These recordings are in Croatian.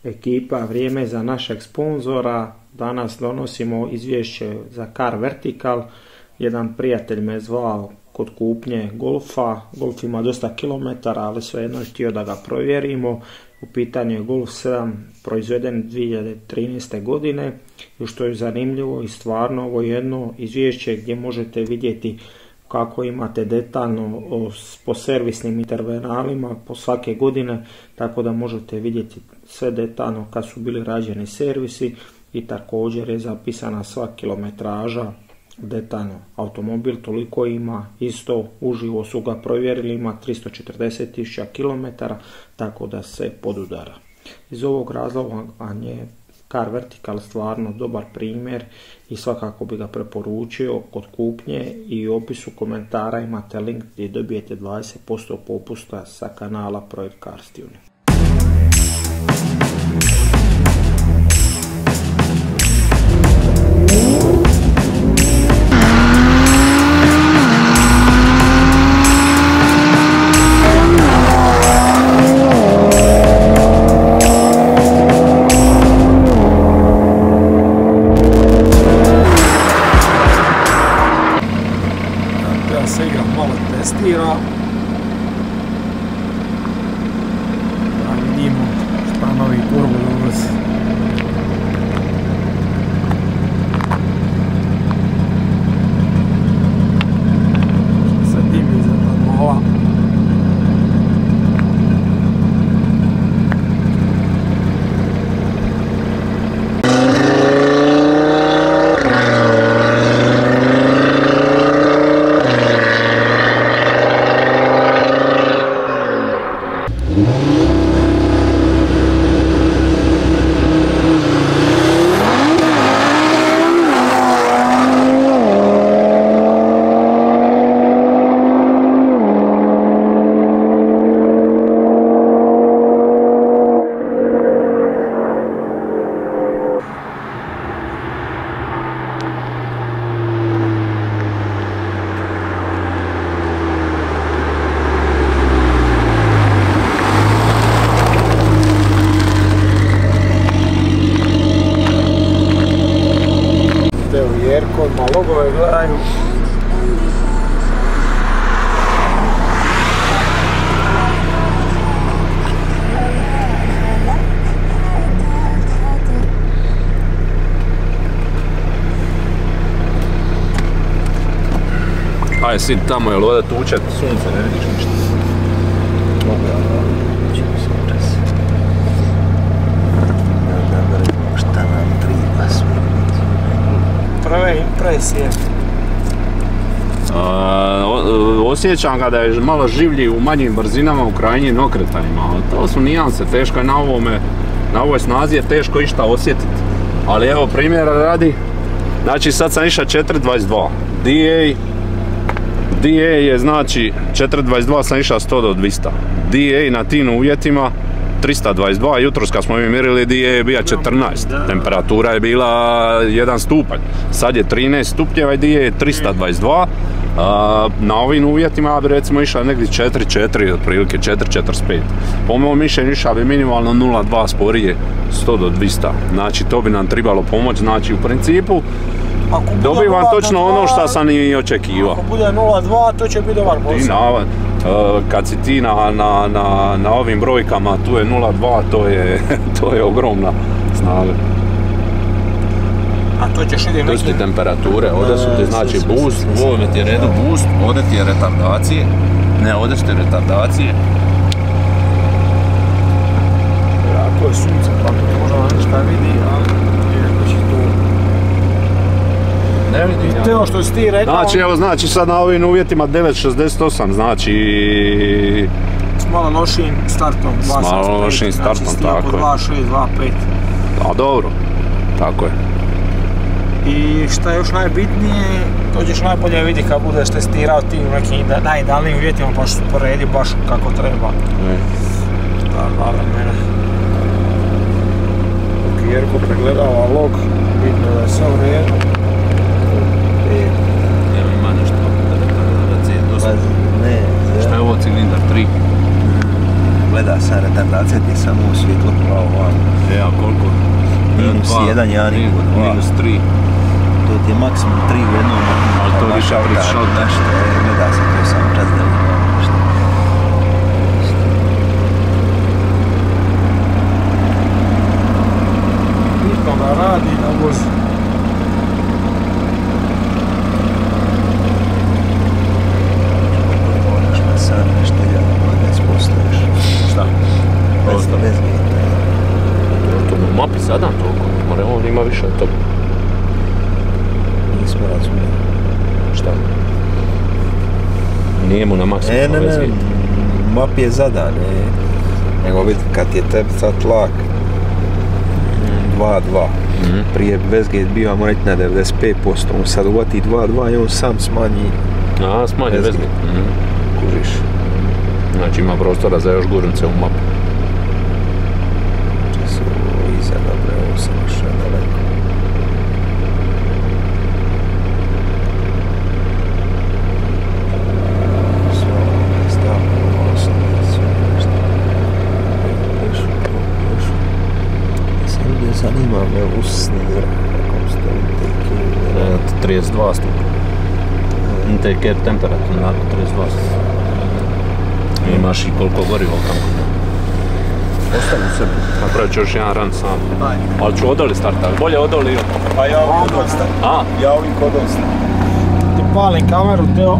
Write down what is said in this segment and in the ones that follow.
Ekipa, vrijeme je za našeg sponzora. Danas donosimo izvješće za Car Vertical. Jedan prijatelj me zvao kod kupnje Golfa. Golf ima dosta kilometara, ali svejedno je htio da ga provjerimo. U pitanju je Golf 7 proizveden 2013. godine. I što je zanimljivo i stvarno ovo je jedno izvješće gdje možete vidjeti kako imate detaljno po servisnim intervalima po svake godine, tako da možete vidjeti sve detaljno kad su bili rađeni servisi i također je zapisana sva kilometraža detaljno. Automobil toliko ima, isto uživo su ga provjerili, ima 340.000 km, tako da se podudara. Iz ovog razloga je Car Vertical stvarno dobar primjer i svakako bi ga preporučio kod kupnje, i u opisu komentara imate link gdje dobijete 20% popusta sa kanala Projekt Cars Tuning. Se igram malo testira da vidimo šta novi turbo donosi. Šta se dimi za mola. Jerko, ma logove gledaju. Aj, sidi tamo, jel ovdje tuče sunce, ne vidiš ništa. Mogu ja da ćemo se čas. Da vidimo šta nam treba smijeti. Prve impresije. Osjećam ga da je malo življi u manjim brzinama, u krajnjim okretanjima. To su nijanse, teško je na ovoj snazi je teško išta osjetiti. Ali evo primjera radi, znači sad sam išao 4.22, DA je znači 4.22 sam išao 100 do 200, DA na tim uvjetima 322, jutros kad smo mi mjerili DA je bio 14, temperatura je bila 1 stupanj, sad je 13 stupnjeva i DA je 322, na ovim uvjetima ja bi recimo išao negdje 4.4 otprilike, 4.45, po mojom mišljenju išao bi minimalno 0.2 sporije 100 do 200, znači to bi nam trebalo pomoći, znači u principu dobivam točno ono što sam i očekivao. Ako bude 0.2 to će biti dobar posao. Kad si ti na ovim brojkama, tu je 0.2, to je ogromna snaga. A to ćeš ide neki? To su ti temperature, ovdje su ti znači boost, u ovome ti je redu boost, ovdje ti je retardacije. Ne, ovdje su ti retardacije. Ako je sunce, pa to možda ništa vidi, ali ne vidim ja. Teo što si ti rekao... Znači, evo, znači sad na ovim uvjetima 9.68, znači... S malo lošijim startom. S malo lošijim startom, tako je. Znači, 2.6, 2.5. A dobro, tako je. I šta je još najbitnije, to ćeš najbolje vidi kad budeš testirao ti u nekim najidealnijim uvjetima, pa što poredi baš kako treba. Da, hvala mene. Dok Jerko pregledava log, bitno da je sve u redu. Ima nešto Ne, šta je ovo cilindar 3? gleda se 8 retardacija ti je samo u svjetlo kao ovamo. A koliko? -1, -3. To ti je maksimum 3 u jednom. Ali to više prišao. Nešto, ne da se to sam čas da vidimo nešto. Niko da radi na vozi. Moraš na sad nešto 10% još. Šta? Bez gejta. To u mapi sada toliko, more on ima više od toga. Nismo razumjeli. Šta? Nije mu na maksimu Ne, map je zadan, nego vidi kad je tebi sad tlak 2-2. Prije Westgate bio, ajmo reći, na 95%, on sad uvati 2-2 i on sam smanji. Smanji Westgate. Kužiš. Znači ima prostora za još gurnice u mapu. Če su iza, dobro, ovo sam još daleko. Zanima me usni zrak, kako stoji intake. 32 stupnja. Intake temperatura, nakon 32 stupnja. Imaš i koliko goriva tamo. Ostavi se. Napravit ću još jedan run sam. Ali ću odoli startati, bolje odoli. Pa ja ovim kod ostavim. Ja ovim kod ostavim. Ti palim kameru, Teo.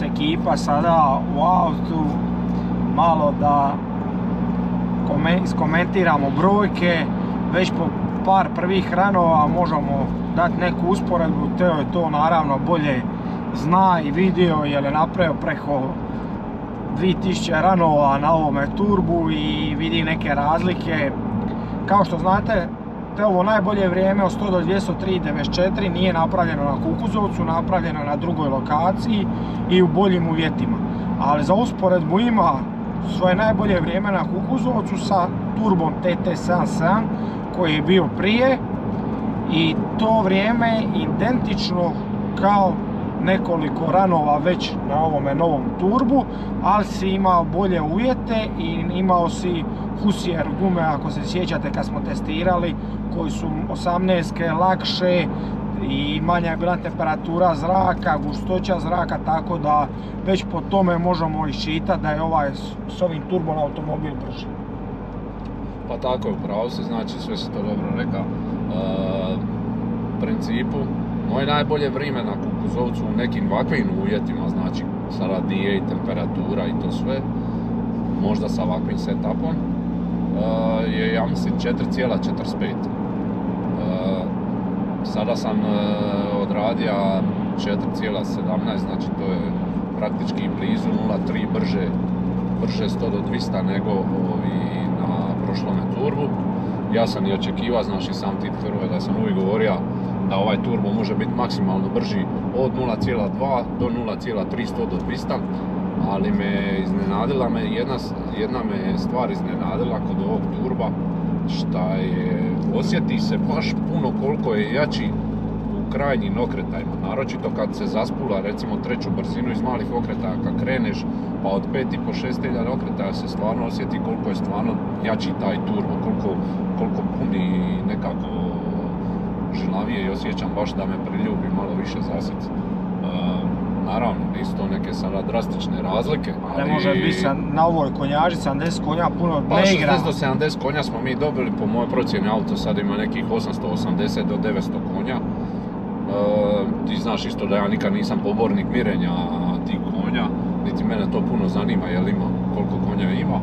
Ekipa sada u autu, malo da iskomentiramo brojke, već po par prvih ranova možemo dati neku usporedbu. Teo je to naravno bolje zna i vidio jer je napravio preko 2000 ranova na ovome turbu i vidi neke razlike. Kao što znate, Teovo najbolje vrijeme od 100 do 203.94 nije napravljeno na Kukuzovcu, napravljeno na drugoj lokaciji i u boljim uvjetima. Ali za usporedbu ima svoje najbolje vrijeme na Kukuzovcu sa turbom TT77 koji je bio prije i to vrijeme je identično kao nekoliko ranova već na ovome novom turbu, ali si imao bolje uvjete i imao si Husier gume, ako se sjećate kad smo testirali, koji su 18-ke lakše i manja je bila temperatura zraka, gustoća zraka, tako da već po tome možemo iščitati da je ovaj s ovim turbom automobil brži. Pa tako je, upravo se, znači sve si to dobro rekao. U principu, moje najbolje vrijeme na Kukuzovcu u nekim ovakvim uvjetima, znači sa radije i temperatura i to sve, možda sa ovakvim setupom, je, ja mislim, 4,45. Sada sam odradio 4,17, znači to je praktički blizu 0,3 brže 100 do 200 nego na prošlome turbu. Ja sam i očekivao, znači sam Tit Hrvoje, da sam uvijek govorio da ovaj turbo može biti maksimalno brži od 0,2 do 0,3 100 do 200, ali me iznenadila jedna me stvar iznenadila kod ovog turba, šta je, osjeti se baš puno koliko je jači u krajnjim okretajima, naročito kad se zaspula recimo treću brzinu iz malih okretaja, kad kreneš pa od 5,5-6 okretaja se stvarno osjeti koliko je stvarno jači taj turbo, koliko puni nekako žilavije i osjećam baš da me priljubi malo više zasjec. Naravno, nisu to neke sada drastične razlike, ali... Ne može biti na ovoj konjaži 70 konja puno ne igra. Pa 60 do 70 konja smo mi dobili, po mojoj procjeni auto sad ima nekih 880 do 900 konja. Ti znaš isto da ja nikad nisam pobornik mirenja tih konja, niti mene to puno zanima jel ima, koliko konja ima.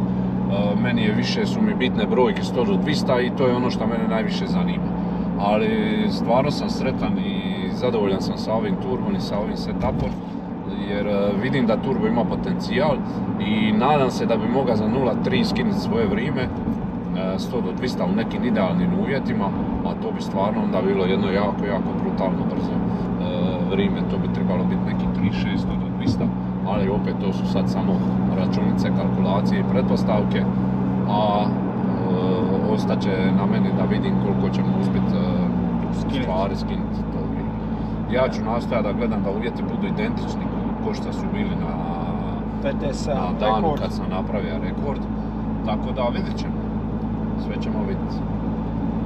Meni je više su mi bitne brojke 100 do 200 i to je ono što mene najviše zanima. Ali stvarno sam sretan i zadovoljan sam sa ovim turbom i sa ovim setupom. jer vidim da turbo ima potencijal i nadam se da bi mogao za 0.3 skinuti svoje vrijeme 100 do 200 u nekim idealnim uvjetima, a to bi stvarno onda bilo jedno jako brutalno brzo vrijeme. To bi trebalo biti neki 3.6 do 200, ali opet to su sad samo računice, kalkulacije i pretpostavke, a ostaće na meni da vidim koliko ćemo uspjeti stvari skinuti to vrijeme. Ja ću nastojati da gledam da uvjeti budu identični ko što su bili na danu kad sam napravio rekord, tako da vidit ćemo, sve ćemo vidjeti.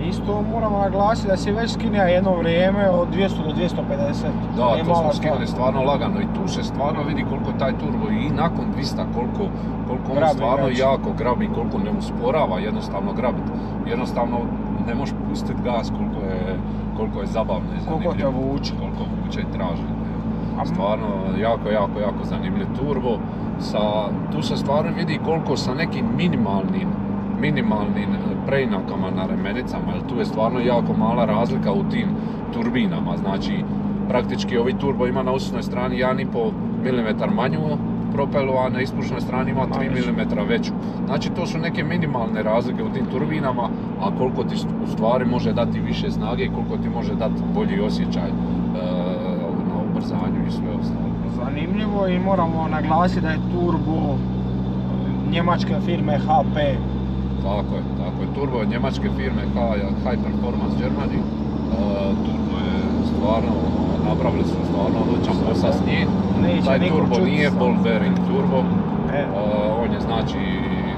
Isto moramo naglasiti da si već skinio jedno vrijeme od 200 do 250. Da, to smo skinuli stvarno lagano i tu se stvarno vidi koliko taj turbo i nakon 200 koliko on stvarno jako grabi, koliko ne usporava jednostavno grabiti. Jednostavno ne možeš pustiti gas koliko je zabavno i zanimljivo. Koliko vuče i traži. Stvarno jako zanimljiv turbo. Tu se stvarno vidi koliko sa nekim minimalnim preinakama na remenicama, jer tu je stvarno jako mala razlika u tim turbinama. Znači, praktički ovi turbo ima na usisnoj strani 1,5 mm manju propelu, a na ispušnoj strani ima 3 mm veću. Znači, to su neke minimalne razlike u tim turbinama, a koliko ti u stvari može dati više snage i koliko ti može dati bolji osjećaj na ubrzanju i sve ostalo. Zanimljivo, i moramo naglasiti da je turbo njemačke firme HP. Tako je. Turbo je njemačke firme High Performance Germany. Turbo je stvarno, napravili su stvarno odličan posao s njim. Taj turbo nije ball bearing turbo. On je znači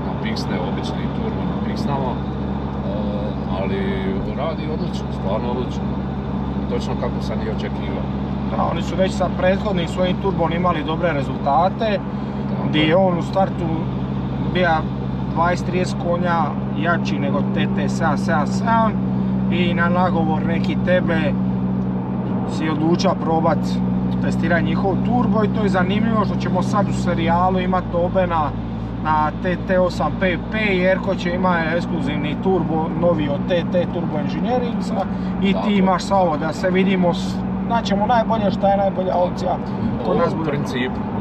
na piksne, obični turbo na piksnama. Ali radi odlično, stvarno odlično. Točno kako sam i očekivao. Da, oni su već sa prethodnim svojim turbom imali dobre rezultate, gdje je on u startu bio 20-30 konja jači nego TT777 i na nagovor neki tebe si odlučio probat testirati njihov turbo, i to je zanimljivo što ćemo sad u serijalu imati obe na TT8PP, Jerko će ima ekskluzivni turbo novi od TT Turbo Engineeringsa i ti imaš samo da se vidimo, znaćemo najbolje šta je najbolja opcija kod nas bude.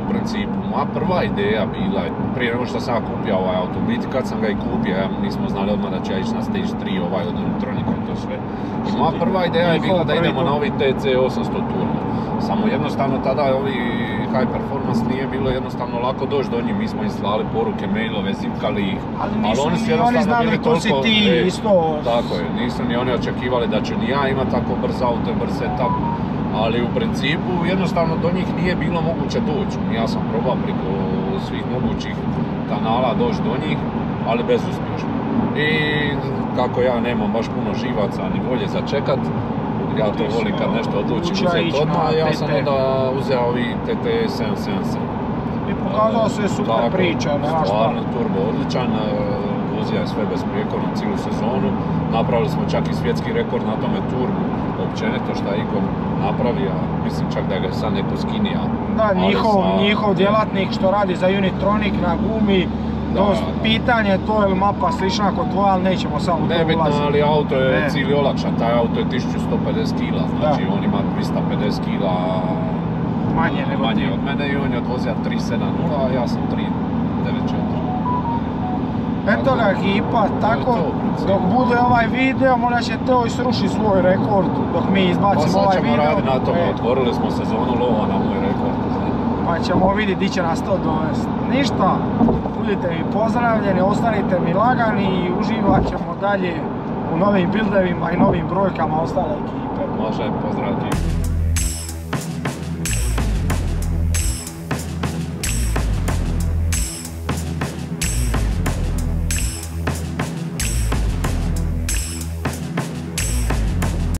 U principu, moja prva ideja bila je, prije nego što sam kupio ovaj auto, biti kad sam ga i kupio, nismo znali odmah da će ja ići na Stage 3 od elektronika i to sve. I moja prva ideja je bila da idemo na ovi TC800 turbo. Samo jednostavno tada ovi High Performance nije bilo jednostavno lako doći do njih, mi smo im slali poruke, mailove, zipkali ih. Ali oni su jednostavno bili toliko... Tako je, nisu ni oni očekivali da ću ni ja imati tako brz auto i brz setup. Ali u principu jednostavno do njih nije bilo moguće doći. Ja sam probao preko svih mogućih kanala doći do njih, ali bezuspješno. I kako ja nemam baš puno živaca ni volje za čekat, ja to volim kad nešto odlučim uzeti odmah, ja sam onda uzeo ovi TT777. I pokazao se super priča, nema šta. Stvarno turbo odličan, vozija je sve besprijekorno cijelu sezonu. Napravili smo čak i svjetski rekord na tome turbu, općenito šta je iko napravi, a mislim čak da ga je sad neko skinija. Da, njihov djelatnik što radi za Unitronic na gumi, pitanje to je li mapa slična kod tvoja, ali nećemo samo to ulaziti. Nebitno, ali auto je cijeli olakšan, taj auto je 1150 kg, znači on ima 250 kg manje od mene i on je odvozio 370, a ja sam 394. Eto ga ekipa, tako, dok bude ovaj video, možda će Teo i sruši svoj rekord dok mi izbacimo ovaj video. Pa sad ćemo raditi na tome, otvorili smo sezonu lova na moj rekord. Pa ćemo vidjeti di će nas to dovesti. Ništa, budite mi pozdravljeni, ostanite mi lagani i uživat ćemo dalje u novim buildevima i novim brojkama ostale ekipe. Može, pozdrav ekipa.